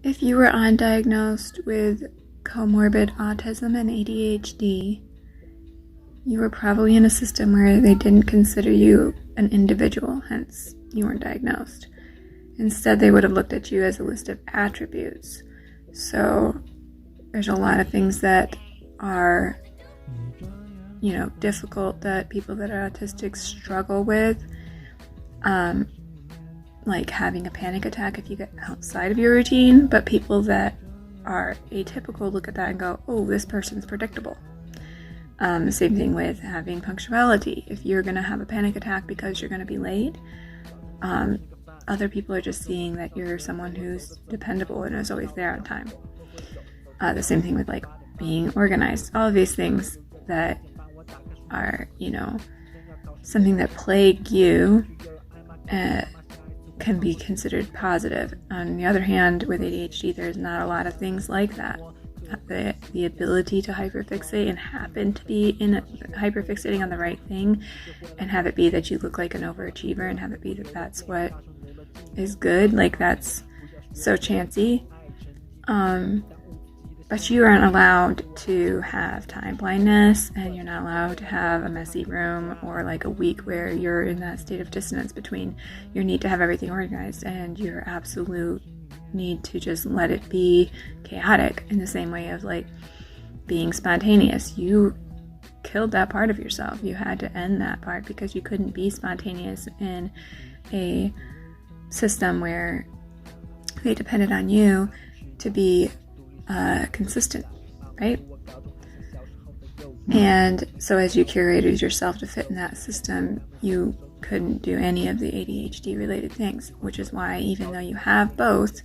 If you were undiagnosed with comorbid autism and ADHD, you were probably in a system where they didn't consider you an individual, hence you weren't diagnosed. Instead, they would have looked at you as a list of attributes. So there's a lot of things that are, difficult that people that are autistic struggle with. Like having a panic attack if you get outside of your routine, but people that are atypical look at that and go, oh, this person's predictable. The same thing with having punctuality. If you're going to have a panic attack because you're going to be late, other people are just seeing that you're someone who's dependable and is always there on time. The same thing with being organized. All of these things that are, something that plague you can be considered positive. On the other hand, with ADHD, there's not a lot of things like that. The ability to hyperfixate and happen to be hyperfixating on the right thing and have it be that you look like an overachiever and have it be that that's what is good, that's so chancy. But you aren't allowed to have time blindness, and you're not allowed to have a messy room or a week where you're in that state of dissonance between your need to have everything organized and your absolute need to just let it be chaotic, in the same way of being spontaneous. You killed that part of yourself. You had to end that part because you couldn't be spontaneous in a system where they depended on you to be consistent, right? And so as you curated yourself to fit in that system, you couldn't do any of the ADHD related things, which is why even though you have both,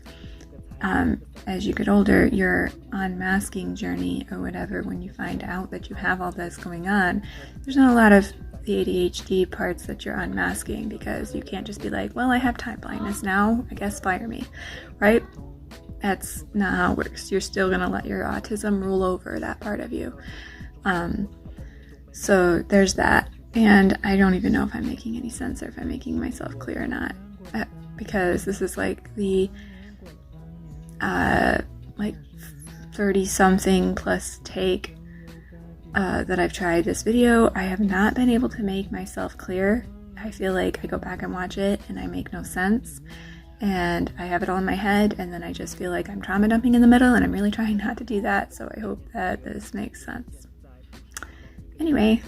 as you get older, your unmasking journey or whatever, when you find out that you have all this going on, there's not a lot of the ADHD parts that you're unmasking, because you can't just be well, I have time blindness now, I guess fire me, right? That's not how it works. You're still going to let your autism rule over that part of you. So there's that. And I don't even know if I'm making any sense or if I'm making myself clear or not. Because this is the 30-something plus take that I've tried this video. I have not been able to make myself clear. I feel like I go back and watch it and I make no sense. And I have it all in my head, and then I just feel like I'm trauma dumping in the middle, and I'm really trying not to do that, so I hope that this makes sense. Anyway,